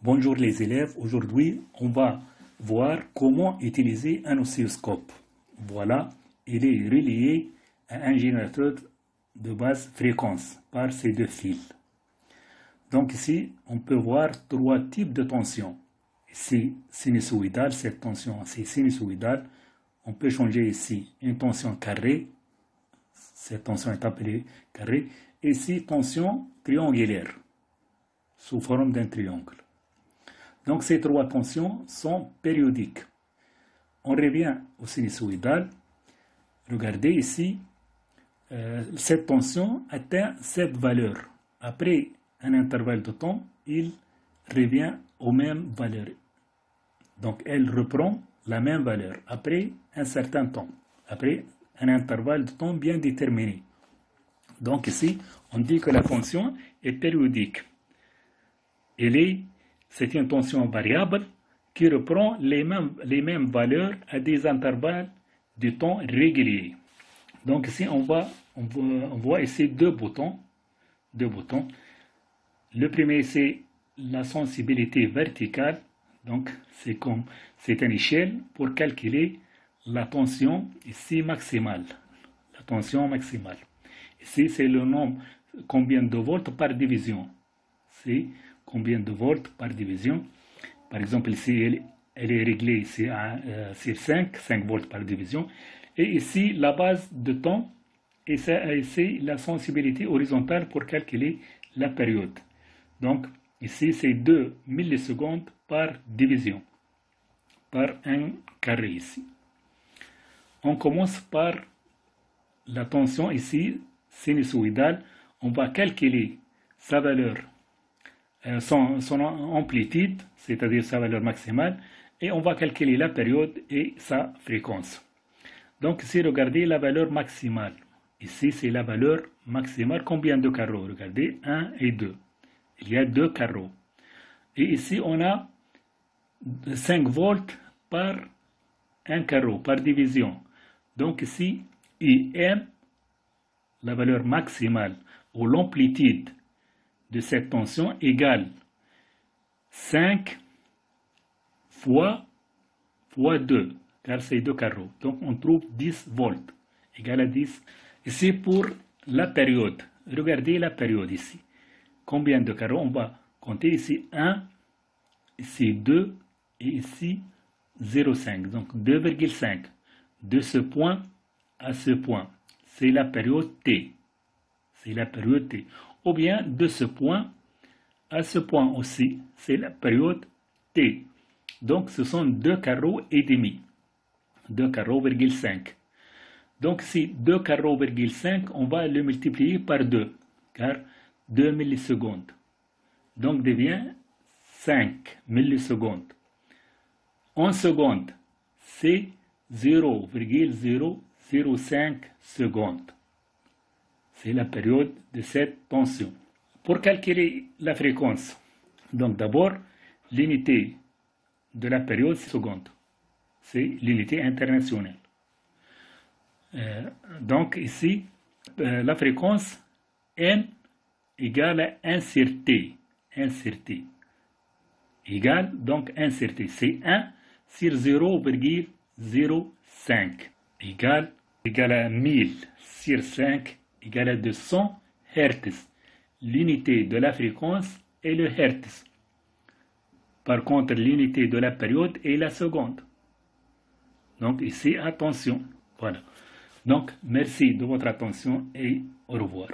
Bonjour les élèves, aujourd'hui on va voir comment utiliser un oscilloscope. Voilà, il est relié à un générateur de basse fréquence par ces deux fils. Donc ici, on peut voir trois types de tension. Ici, sinusoïdale, cette tension c'est sinusoïdale. On peut changer ici une tension carrée, cette tension est appelée carrée. Ici, tension triangulaire, sous forme d'un triangle. Donc ces trois tensions sont périodiques. On revient au sinusoïdal. Regardez ici, cette tension atteint cette valeur. Après un intervalle de temps, il revient aux mêmes valeurs. Donc elle reprend la même valeur après un certain temps, après un intervalle de temps bien déterminé. Donc ici, on dit que la tension est périodique. C'est une tension variable qui reprend les mêmes valeurs à des intervalles de temps réguliers. Donc ici, on voit ici deux boutons. Le premier, c'est la sensibilité verticale. Donc c'est une échelle pour calculer la tension ici maximale. La tension maximale. Ici, c'est le nombre, combien de volts par division. C'est combien de volts par division. Par exemple, ici, elle est réglée ici sur 5 volts par division. Et ici, la base de temps, et c'est la sensibilité horizontale pour calculer la période. Donc, ici, c'est 2 millisecondes par division, par un carré ici. On commence par la tension ici, sinusoïdale. On va calculer sa valeur, son amplitude, c'est-à-dire sa valeur maximale, et on va calculer la période et sa fréquence. Donc ici, regardez la valeur maximale. Ici, c'est la valeur maximale. Combien de carreaux? Regardez, 1 et 2. Il y a 2 carreaux. Et ici, on a 5 volts par un carreau, par division. Donc ici, IM, la valeur maximale, ou l'amplitude de cette tension égale 5 fois 2, car c'est 2 carreaux. Donc on trouve 10 volts, égal à 10. Ici pour la période, regardez la période ici. Combien de carreaux? On va compter ici 1, ici 2 et ici 0,5. Donc 2,5 de ce point à ce point. C'est la période T. C'est la période T. Ou bien de ce point à ce point aussi. C'est la période T. Donc ce sont 2 carreaux et demi. 2 carreaux,5. Donc si 2 carreaux,5, on va le multiplier par 2. Car 2 millisecondes. Donc devient 5 millisecondes. En seconde, c'est 0,005 secondes. C'est la période de cette tension. Pour calculer la fréquence, donc d'abord, l'unité de la période, c'est seconde. C'est l'unité internationale. Donc ici, la fréquence N égale à 1 sur T. 1 sur T. Égale donc 1 sur T. C'est 1 sur 0,05. Égale à 1000 sur 5 égale à 200 Hz. L'unité de la fréquence est le Hz. Par contre, l'unité de la période est la seconde. Donc ici, attention. Voilà. Donc, merci de votre attention et au revoir.